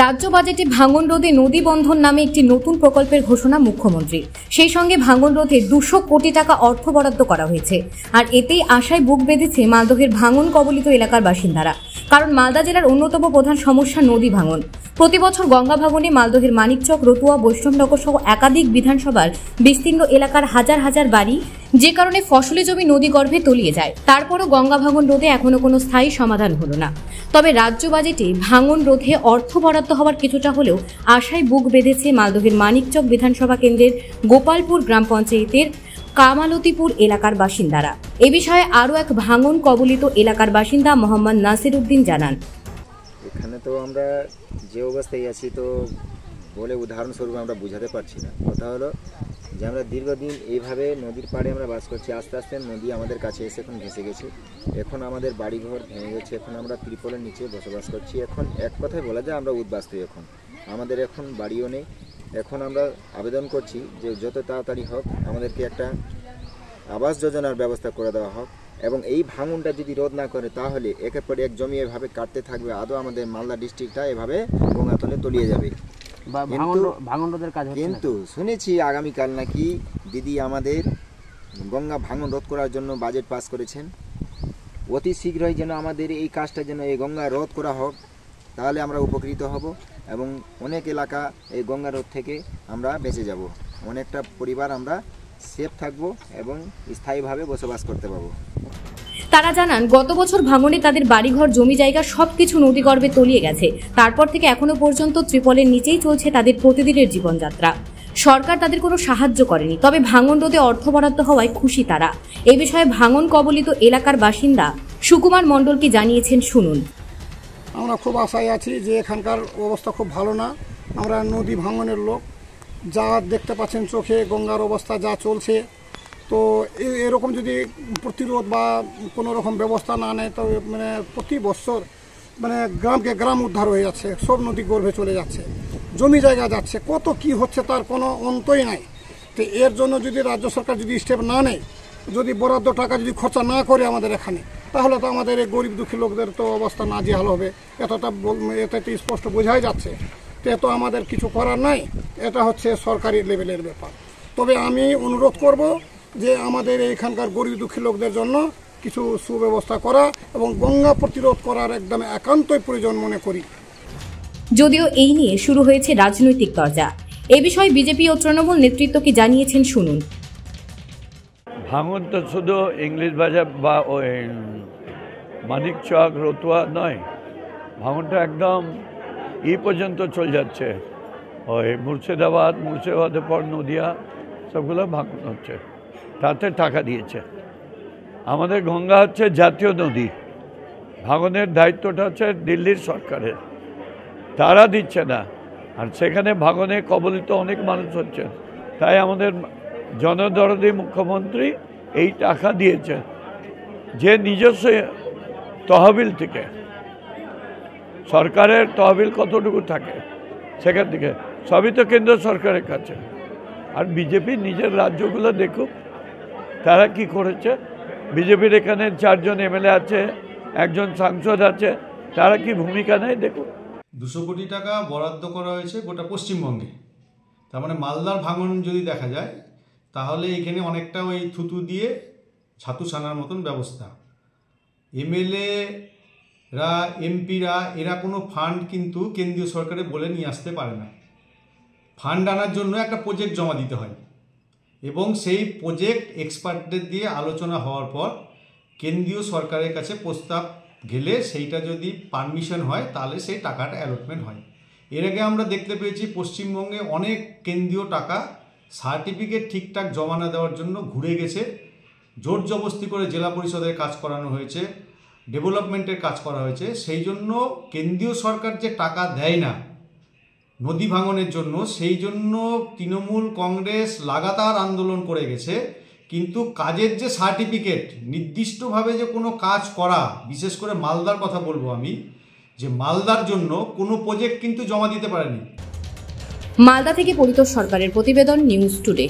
রাজ্য বাজেটে ভাঙন রোধে নদী বন্ধন নামে একটি নতুন প্রকল্পের ঘোষণা মুখ্যমন্ত্রীর। সেই সঙ্গে ভাঙন রোধে 200 কোটি টাকা অর্থ বরাদ্দ করা হয়েছে। আর এতেই আশায় বুক বেঁধেছে মালদহের ভাঙন কবলিত এলাকার বাসিন্দারা। কারণ মালদা জেলার অন্যতম প্রধান সমস্যা নদী ভাঙন। প্রতি বছর গঙ্গা ভাঙনে মালদহের মানিকচক, রতুয়া, বৈষ্ণবনগর সহ একাধিক বিধানসভার বিস্তীর্ণ এলাকার হাজার হাজার বাড়ি, যে কারণে ফসলি জমি নদীগর্ভে তলিয়ে যায়। তারপরও গঙ্গা ভাঙন রোধে এখনো কোনো স্থায়ী সমাধান হলো না। তবে রাজ্য বাজেটে ভাঙন রোধে অর্থ বরাদ্দ হওয়ার কিছুটা হলেও আশায় বুক বেঁধেছে মালদহের মানিকচক বিধানসভা কেন্দ্রের গোপালপুর গ্রাম পঞ্চায়েতের কামালতিপুর এলাকার বাসিন্দারা। এ বিষয়ে আরও এক ভাঙন কবলিত এলাকার বাসিন্দা মোহাম্মদ নাসির উদ্দিন জানান, এখানে তো আমরা যে অবস্থায় আছি তো বলে উদাহরণস্বরূপ আমরা বুঝাতে পারছি না। কথা হলো যে আমরা দীর্ঘদিন এইভাবে নদীর পাড়ে আমরা বাস করছি। আস্তে আস্তে নদী আমাদের কাছে এসে এখন ভেসে গেছে। এখন আমাদের বাড়িঘর ভেঙে গেছে। এখন আমরা ত্রিপলের নিচে বসবাস করছি। এখন এক কথায় বলা যায় আমরা উদ্বাস্তু। এখন আমাদের এখন বাড়িও নেই। এখন আমরা আবেদন করছি যে যত তাড়াতাড়ি হোক আমাদেরকে একটা আবাস যোজনার ব্যবস্থা করে দেওয়া হোক, এবং এই ভাঙনটা যদি রোধ না করে তাহলে একের পর এক জমি এভাবে কাটতে থাকবে। আদৌ আমাদের মালদা ডিস্ট্রিক্টটা এভাবে গঙ্গাতলে তলিয়ে যাবে। কিন্তু শুনেছি আগামীকাল নাকি দিদি আমাদের গঙ্গা ভাঙন রোধ করার জন্য বাজেট পাস করেছেন। অতি শীঘ্রই যেন আমাদের এই কাজটা যেন এই গঙ্গা রোধ করা হোক, তাহলে আমরা উপকৃত হব এবং অনেক এলাকা এই গঙ্গা রোধ থেকে আমরা বেঁচে যাব। অনেকটা পরিবার আমরা সেফ থাকবো এবং স্থায়ীভাবে বসবাস করতে পারবো। তারা জানান, গত বছর ভাঙনে তাদের বাড়িঘর, জমি জায়গা সবকিছু নদীগর্ভে তলিয়ে গেছে। তারপর থেকে এখনো পর্যন্ত ত্রিপলের নিচেই চলছে তাদের প্রতিদিনের জীবনযাত্রা। সরকার তাদের কোনো সাহায্য করেনি। তবে ভাঙন রোধে অর্থ বরাদ্দ হওয়ায় খুশি তারা। এই বিষয়ে ভাঙন কবলিত এলাকার বাসিন্দা সুকুমার মণ্ডল কি জানিয়েছেন, শুনুন। আমরা খুব আশায় আছি যে এখানকার অবস্থা খুব ভালো না। আমরা নদী ভাঙনের লোক, যা দেখতে পাচ্ছেন চোখে গঙ্গার অবস্থা যা চলছে, তো এরকম যদি প্রতিরোধ বা কোনো রকম ব্যবস্থা না নেয় তবে প্রতি বছর গ্রামকে গ্রাম উদ্ধার হয়ে যাচ্ছে, সব নদী গর্ভে চলে যাচ্ছে, জমি জায়গা যাচ্ছে, কত কি হচ্ছে তার কোনো অন্তই নাই। তো এর জন্য যদি রাজ্য সরকার যদি স্টেপ না নেয়, যদি বরাদ্দ টাকা যদি খরচা না করে আমাদের এখানে, তাহলে তো আমাদের এই গরিব দুঃখী লোকদের তো অবস্থা নাজেহাল হবে। এতে স্পষ্ট বোঝাই যাচ্ছে। তো এত আমাদের কিছু করার নাই, এটা হচ্ছে সরকারি লেভেলের ব্যাপার। তবে আমি অনুরোধ করব যে আমাদের এইখানকার গরিব দুঃখী লোকদের জন্য কিছু সুব্যবস্থা করা এবং গঙ্গা প্রতিরোধ করার একদম একান্তই প্রয়োজন মনে করি। যদিও এই নিয়ে শুরু হয়েছে রাজনৈতিক চর্চা। এ বিষয়ে বিজেপি ও তৃণমূল নেতৃত্ব কি জানিয়েছেন, শুনুন। ভাঙন তো শুধু ইংলিশ বাজার বা ওই মানিকচক, রতুয়া নয়, ভাঙনটা একদম পর্যন্ত চলে যাচ্ছে। ওই মুর্শিদাবাদের পর নদিয়া সবগুলো ভাঙন হচ্ছে। তাতে টাকা দিয়েছে। আমাদের গঙ্গা হচ্ছে জাতীয় নদী, ভাঙনের দায়িত্বটা হচ্ছে দিল্লির সরকারের, তারা দিচ্ছে না। আর সেখানে ভাঙনে কবলিত অনেক মানুষ হচ্ছে। তাই আমাদের জনদরদী মুখ্যমন্ত্রী এই টাকা দিয়েছে, যে নিজস্ব তহবিল থেকে, সরকারের তহবিল কতটুকু থাকে সেখান থেকে, সবই তো কেন্দ্র সরকারের কাছে। আর বিজেপি নিজের রাজ্যগুলো দেখুক তারা কি করেছে। বিজেপির এখানে 4 জন এমএলএ আছে, 1 জন সাংসদ আছে, তারা কি ভূমিকা নেয় দেখুক। 200 কোটি টাকা বরাদ্দ করা হয়েছে গোটা পশ্চিমবঙ্গে। তার মানে মালদার ভাঙন যদি দেখা যায় তাহলে এখানে অনেকটা ওই থুতু দিয়ে ছাতু ছানার মতন ব্যবস্থা। এমএলএরা, এমপিরা এরা কোনো ফান্ড কিন্তু কেন্দ্রীয় সরকারে বলে নিয়ে আসতে পারে না। ফান্ড আনার জন্য একটা প্রজেক্ট জমা দিতে হয় এবং সেই প্রজেক্ট এক্সপার্টদের দিয়ে আলোচনা হওয়ার পর কেন্দ্রীয় সরকারের কাছে প্রস্তাব গেলে সেইটা যদি পারমিশন হয় তাহলে সেই টাকাটা অ্যালটমেন্ট হয়। এর আগে আমরা দেখতে পেয়েছি পশ্চিমবঙ্গে অনেক কেন্দ্রীয় টাকা সার্টিফিকেট ঠিকঠাক জমা না দেওয়ার জন্য ঘুরে গেছে। জোর জবরদস্তি করে জেলা পরিষদের কাজ করানো হয়েছে, ডেভেলপমেন্টের কাজ করা হয়েছে। সেই জন্য কেন্দ্রীয় সরকার যে টাকা দেয় না নদী ভাঙনের জন্য, সেই জন্য তৃণমূল কংগ্রেস লাগাতার আন্দোলন করে গেছে। কিন্তু কাজের যে সার্টিফিকেট, নির্দিষ্টভাবে যে কোনো কাজ করা, বিশেষ করে মালদার কথা বলবো আমি, যে মালদার জন্য কোনো প্রজেক্ট কিন্তু জমা দিতে পারেনি। মালদা থেকে পরিতোষ সরকারের প্রতিবেদন, নিউজ টুডে।